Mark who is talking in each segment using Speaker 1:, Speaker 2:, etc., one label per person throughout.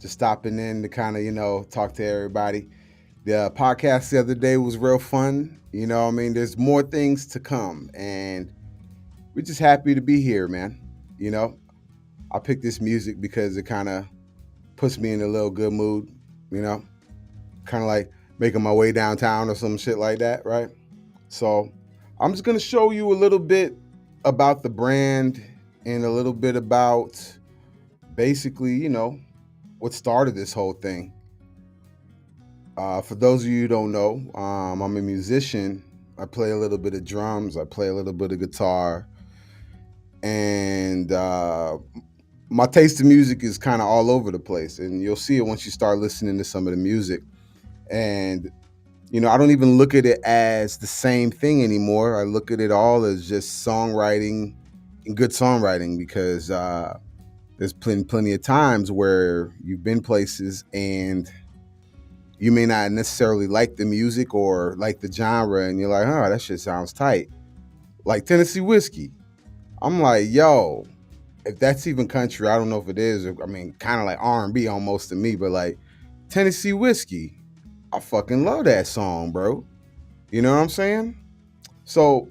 Speaker 1: Just stopping in to kind of, talk to everybody. The podcast the other day was real fun. I mean, there's more things to come, and we're just happy to be here, man. You know, I picked this music because it kind of puts me in a little good mood, you know, kind of like making my way downtown or some shit like that, right? So I'm just going to show you a little bit about the brand and a little bit about basically, what started this whole thing. For those of you who don't know, I'm a musician. I play a little bit of drums, I play a little bit of guitar, and my taste in music is kind of all over the place. And you'll see it once you start listening to some of the music. And I don't even look at it as the same thing anymore. I look at it all as just songwriting and good songwriting because there's plenty of times where you've been places and you may not necessarily like the music or like the genre, and you're like, oh, that shit sounds tight. Like Tennessee Whiskey. I'm like, yo, if that's even country, I don't know if it is. I mean, kind of like R&B almost to me, but like Tennessee Whiskey, I fucking love that song, bro. You know what I'm saying? So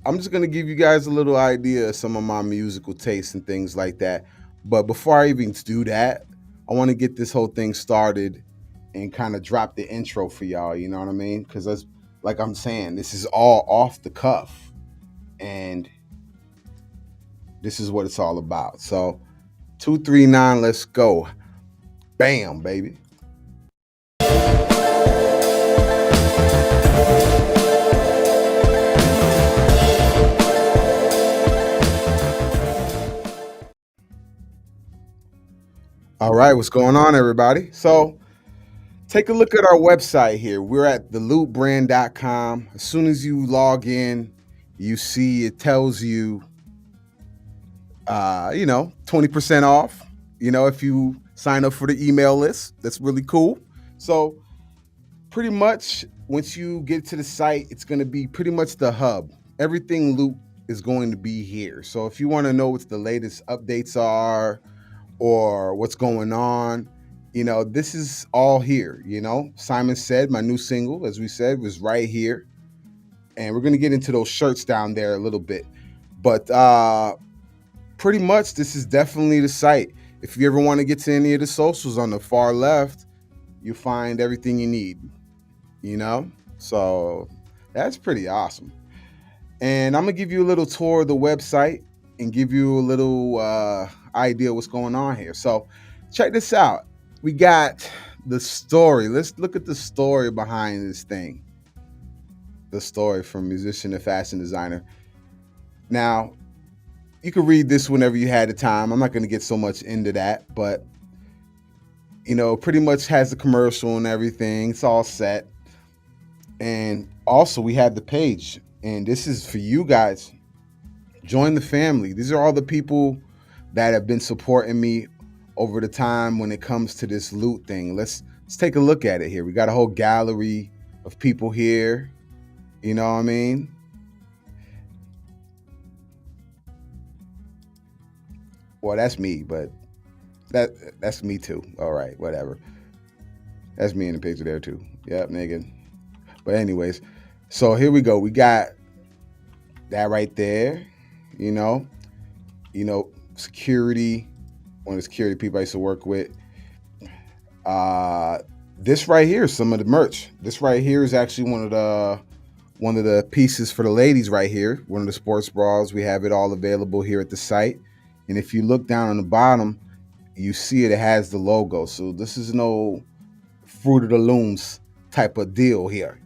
Speaker 1: I'm just gonna give you guys a little idea of some of my musical tastes and things like that. But before I even do that, I want to get this whole thing started and kind of drop the intro for y'all. You know what I mean? Because that's like I'm saying, this is all off the cuff, and this is what it's all about. So 239, let's go. Bam, baby. All right, what's going on, everybody? So take a look at our website here. We're at theloopbrand.com. As soon as you log in, you see it tells you 20% off, if you sign up for the email list. That's really cool. So pretty much once you get to the site, it's going to be pretty much the hub. Everything Loop is going to be here. So if you want to know what the latest updates are or what's going on, this is all here. Simon Said, my new single, as we said, was right here. And we're going to get into those shirts down there a little bit. But pretty much this is definitely the site. If you ever want to get to any of the socials on the far left, you find everything you need, So that's pretty awesome. And I'm going to give you a little tour of the website and give you a little idea what's going on here. So check this out. We got the story. Let's look at the story behind this thing. The story from musician to fashion designer. Now, you can read this whenever you had the time. I'm not going to get so much into that, but pretty much has the commercial and everything. It's all set. And also we have the page, and this is for you guys. Join the family. These are all the people that have been supporting me over the time when it comes to this loot thing. Let's take a look at it here. We got a whole gallery of people here. You know what I mean? Well, that's me, but that's me too. All right, whatever. That's me in the picture there too. Yep, nigga. But anyways, so here we go. We got that right there. Security, one of the security people I used to work with. This right here is some of the merch. This right here is actually one of the pieces for the ladies right here. One of the sports bras. We have it all available here at the site. And if you look down on the bottom, you see it has the logo. So this is no Fruit of the Looms type of deal here.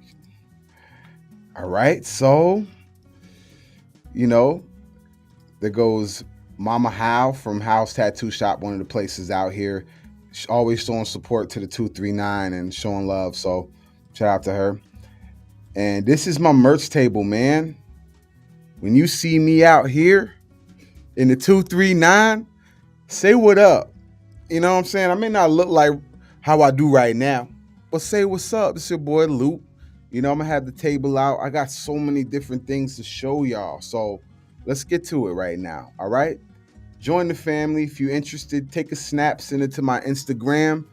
Speaker 1: All right, so there goes Mama How from House Tattoo Shop, one of the places out here. She's always showing support to the 239 and showing love. So shout out to her. And this is my merch table, man. When you see me out here in the 239, say what up. You know what I'm saying? I may not look like how I do right now, but say what's up. It's your boy Luke. I'm gonna have the table out. I got so many different things to show y'all. So let's get to it right now. All right. join the family. If you're interested, take a snap, send it to my Instagram,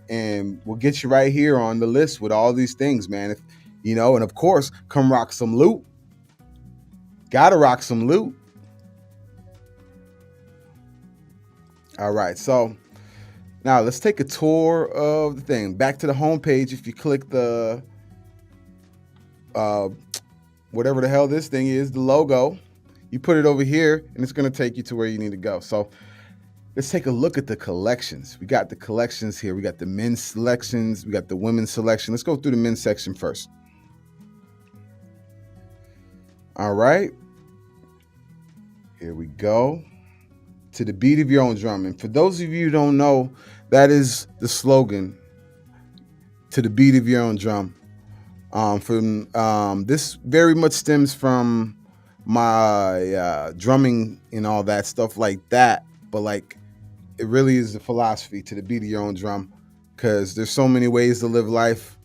Speaker 1: and we'll get you right here on the list with all these things, man. If and of course, come rock some loot. Gotta rock some loot. All right, so now let's take a tour of the thing. Back to the homepage. If you click the uh, whatever the hell this thing is, the logo, you put it over here, and it's gonna take you to where you need to go. So let's take a look at the collections. We got the collections here. We got the men's selections. We got the women's selection. Let's go through the men's section first. All right. Here we go. To the beat of your own drum. And for those of you who don't know, that is the slogan. To the beat of your own drum. This very much stems from my drumming and all that stuff like that. But like, it really is the philosophy, to the beat of your own drum, because there's so many ways to live life.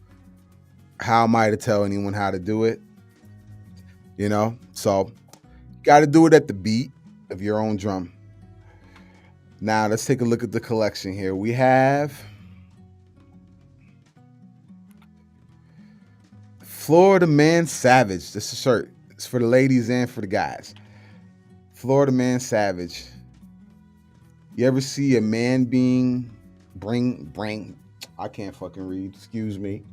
Speaker 1: How am I to tell anyone how to do it? So got to do it at the beat of your own drum. Now let's take a look at the collection here. We have Florida Man Savage. This is a shirt. It's for the ladies and for the guys. Florida Man Savage. You ever see a man bring I can't fucking read, excuse me.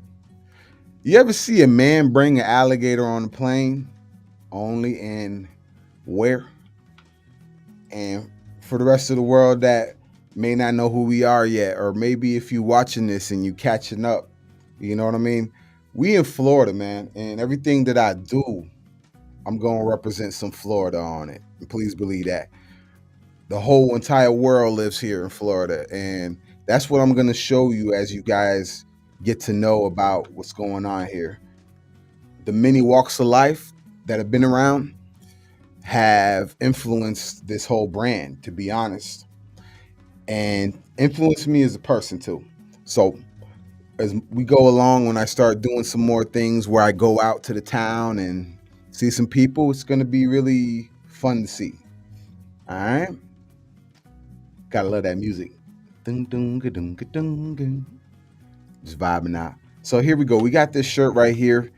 Speaker 1: You ever see a man bring an alligator on a plane? Only in where? And for the rest of the world that may not know who we are yet, or maybe if you watching this and you catching up, you know what I mean? We in Florida, man, and everything that I do, I'm going to represent some Florida on it. And please believe that. The whole entire world lives here in Florida, and that's what I'm going to show you as you guys get to know about what's going on here. The many walks of life that have been around have influenced this whole brand, to be honest, and influenced me as a person too. So as we go along, when I start doing some more things where I go out to the town and see some people, it's going to be really fun to see. All right. Gotta love that music. Just vibing out. So here we go. We got this shirt right here.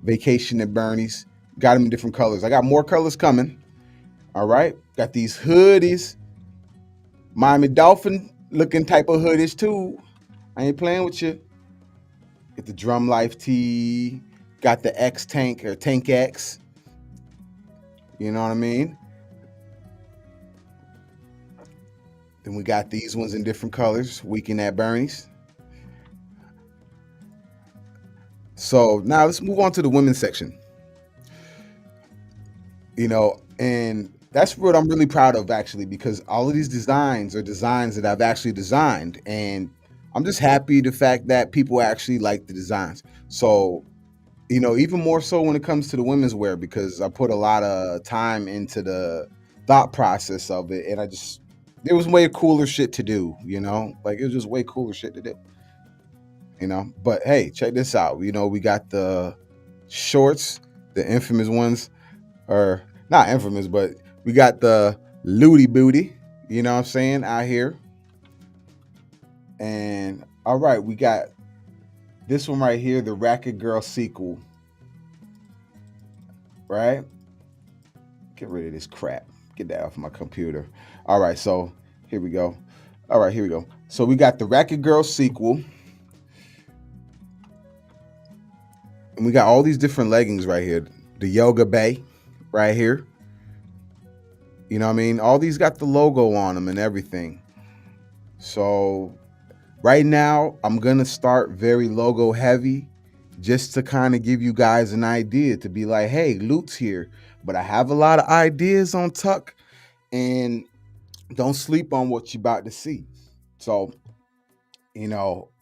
Speaker 1: Vacation at Bernie's. Got them in different colors. I got more colors coming. All right. Got these hoodies. Miami Dolphin looking type of hoodies too. I ain't playing with you. Get the Drum Life tee. Got the X Tank or Tank X. You know what I mean? Then we got these ones in different colors. Weekend at Bernie's. So now let's move on to the women's section. And that's what I'm really proud of, actually, because all of these designs are designs that I've actually designed, and I'm just happy the fact that people actually like the designs. So, even more so when it comes to the women's wear, because I put a lot of time into the thought process of it, and there was way cooler shit to do, like it was just way cooler shit to do, but hey, check this out. We got the shorts, the infamous ones, or not infamous, but we got the Looty Booty, you know what I'm saying, out here. And all right, we got this one right here, the Racket Girl sequel. Right? Get rid of this crap. Get that off my computer. All right, so here we go. All right, here we go. So we got the Racket Girl sequel. And we got all these different leggings right here. The Yoga Bay right here. You know what I mean? All these got the logo on them and everything. So right now, I'm going to start very logo heavy, just to kind of give you guys an idea, to be like, hey, Loot's here. But I have a lot of ideas on tuck, and don't sleep on what you're about to see. So,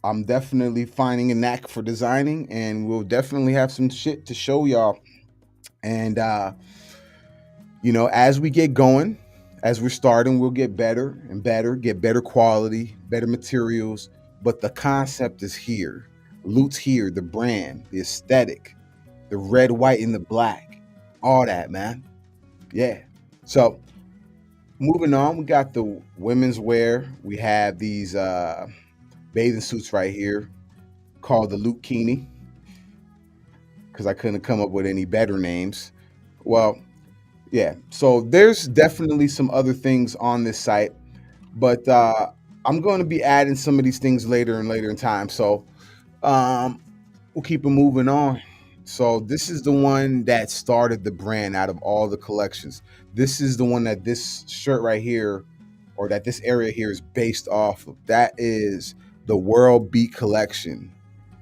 Speaker 1: I'm definitely finding a knack for designing, and we'll definitely have some shit to show y'all. And, as we get going, as we're starting, we'll get better and better, get better quality, better materials. But the concept is here. Loot's here, the brand, the aesthetic, the red, white, and the black, all that, man. Yeah. So Moving on, we got the women's wear. We have these bathing suits right here called the Lucchini because I couldn't come up with any better names. Well, yeah. So there's definitely some other things on this site, but I'm going to be adding some of these things later and later in time. So um, we'll keep it moving on. So this is the one that started the brand out of all the collections. This is the one that this shirt right here, or that this area here is based off of. That is the World Beat collection.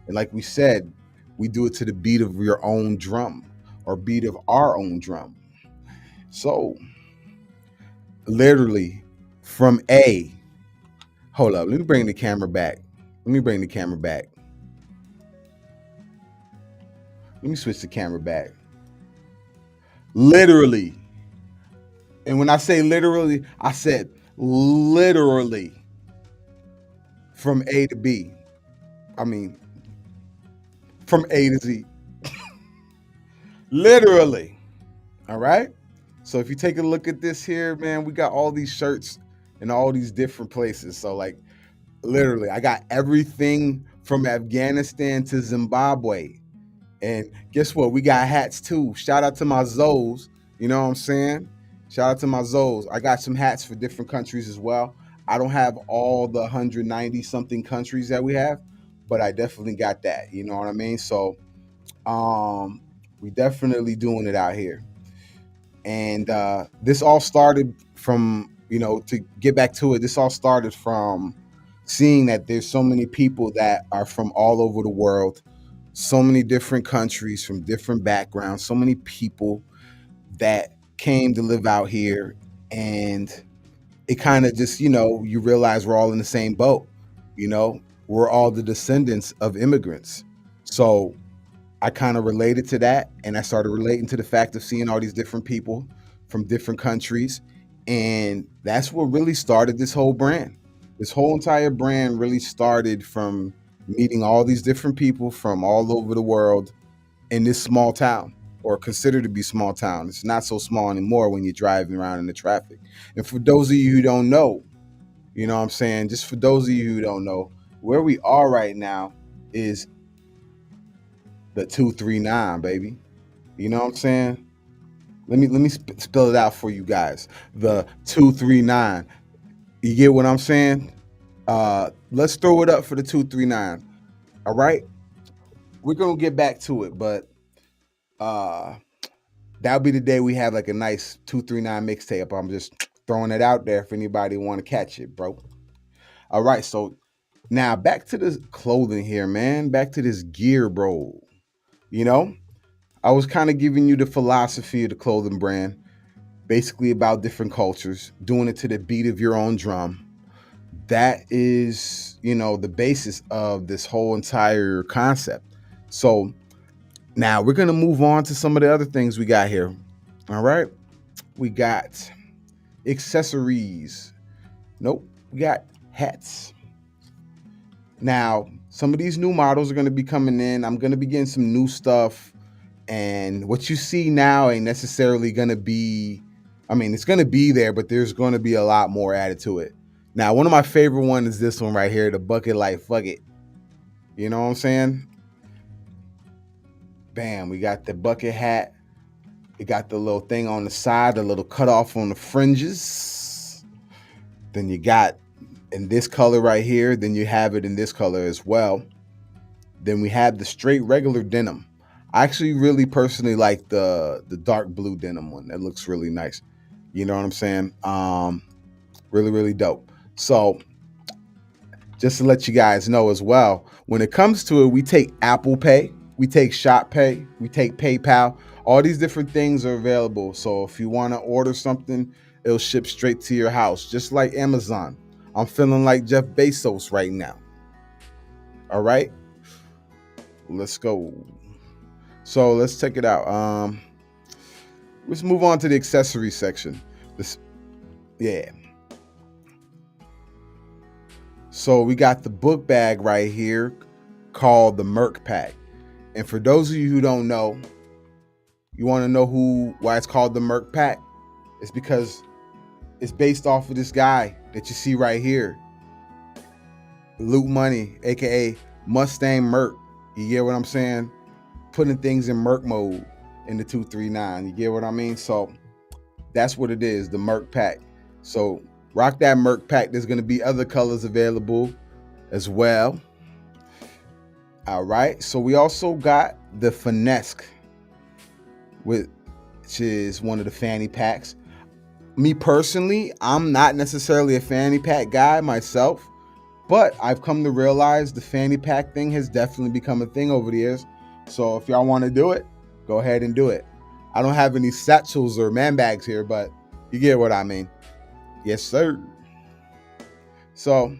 Speaker 1: And like we said, we do it to the beat of your own drum or beat of our own drum. So literally from A, hold up, let me bring the camera back. Let me bring the camera back. Let me switch the camera back. Literally. And when I say literally, I said literally from A to B. I mean, from A to Z. Literally. All right. So if you take a look at this here, man, we got all these shirts in all these different places. So, like, literally, I got everything from Afghanistan to Zimbabwe. And guess what? We got hats too. Shout out to my Zoes. You know what I'm saying? Shout out to my Zoes. I got some hats for different countries as well. I don't have all the 190 something countries that we have, but I definitely got that. You know what I mean? So we definitely doing it out here. And this all started from, to get back to it, this all started from seeing that there's so many people that are from all over the world, so many different countries from different backgrounds, so many people that came to live out here. And it kind of just, you realize we're all in the same boat. We're all the descendants of immigrants. So I kind of related to that, and I started relating to the fact of seeing all these different people from different countries. And that's what really started this whole brand. This whole entire brand really started from meeting all these different people from all over the world in this small town, or considered to be small town. It's not so small anymore when you're driving around in the traffic. And for those of you who don't know, you know what I'm saying? Just for those of you who don't know, where we are right now is the 239, baby. You know what I'm saying? Let me spell it out for you guys. The 239. You get what I'm saying? Let's throw it up for the 239. All right? We're going to get back to it, but uh that'll be the day we have like a nice 239 mixtape. I'm just throwing it out there if anybody want to catch it, bro. All right, so now back to this clothing here, man. Back to this gear, bro. You know, I was kind of giving you the philosophy of the clothing brand, basically about different cultures, doing it to the beat of your own drum. That is, the basis of this whole entire concept. So now we're going to move on to some of the other things we got here. All right. We got accessories. Nope. We got hats. Now, some of these new models are going to be coming in. I'm going to be getting some new stuff. And what you see now ain't necessarily going to be, it's going to be there, but there's going to be a lot more added to it. Now, one of my favorite ones is this one right here, the bucket light. Fuck it. You know what I'm saying? Bam. We got the bucket hat. It got the little thing on the side, the little cutoff on the fringes. Then you got in this color right here. Then you have it in this color as well. Then we have the straight regular denim. I actually really personally like the dark blue denim one. That looks really nice. You know what I'm saying? Really, really dope. So just to let you guys know as well, when it comes to it, we take Apple Pay, we take Shop Pay, we take PayPal. All these different things are available. So if you want to order something, it'll ship straight to your house, just like Amazon. I'm feeling like Jeff Bezos right now. All right, let's go. So let's check it out. Let's move on to the accessory section. Yeah. So we got the book bag right here called the Merc Pack. And for those of you who don't know, you want to know why it's called the Merc Pack? It's because It's based off of this guy that you see right here, Loot Money, aka Mustang Merc. You get what I'm saying? Putting things in Merc mode in the 239. You get what I mean? So that's what it is, the Merc pack. So rock that Merc pack. There's going to be other colors available as well. All right. So we also got the Finesse, which is one of the fanny packs. Me personally, I'm not necessarily a fanny pack guy myself, but I've come to realize the fanny pack thing has definitely become a thing over the years. So if y'all want to do it, go ahead and do it. I don't have any satchels or man bags here, but you get what I mean. Yes, sir. So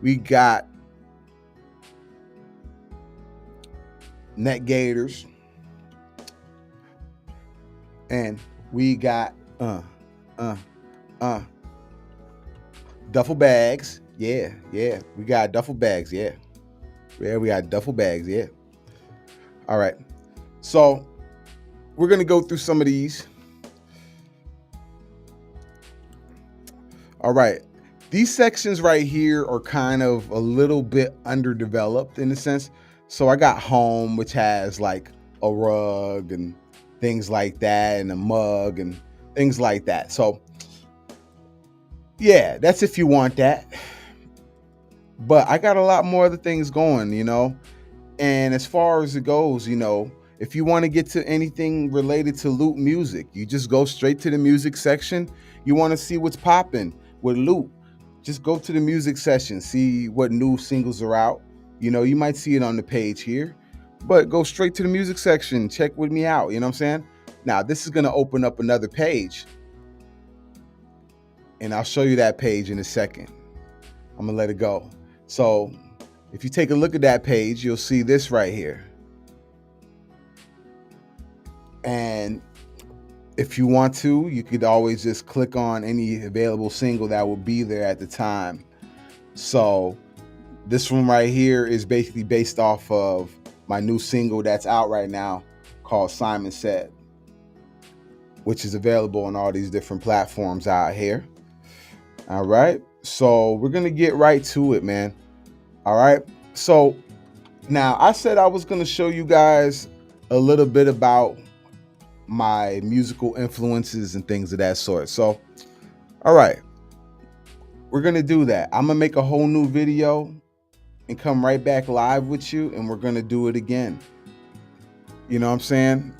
Speaker 1: we got neck gaiters, and we got duffel bags. Yeah. We got duffel bags. Yeah, we got duffel bags. Yeah. All right. So we're gonna go through some of these. All right. These sections right here are kind of a little bit underdeveloped in a sense. So I got home, which has like a rug and things like that, and a mug and things like that. So yeah, that's if you want that. But I got a lot more other things going, And as far as it goes, if you want to get to anything related to Loot music, you just go straight to the music section. You want to see what's popping with Loot, just go to the music section, see what new singles are out. You might see it on the page here, but go straight to the music section, check with me out. You know what I'm saying? Now, this is going to open up another page, and I'll show you that page in a second. I'm going to let it go. So if you take a look at that page, you'll see this right here. And if you want to, you could always just click on any available single that will be there at the time. So this one right here is basically based off of my new single that's out right now called Simon Said, which is available on all these different platforms out here. All right. So we're going to get right to it, man. All right. So now I said I was going to show you guys a little bit about my musical influences and things of that sort. So, all right, we're going to do that. I'm going to make a whole new video and come right back live with you, and we're going to do it again. You know what I'm saying?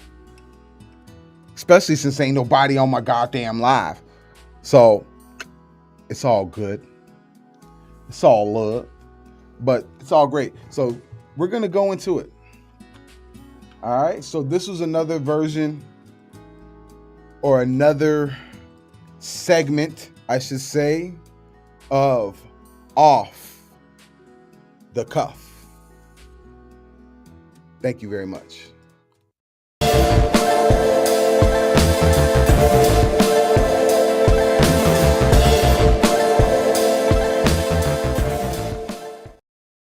Speaker 1: Especially since ain't nobody on my goddamn live. So it's all good. It's all love, but it's all great. So we're going to go into it. All right. So this was another version, or another segment, I should say, of Off the Cuff. Thank you very much.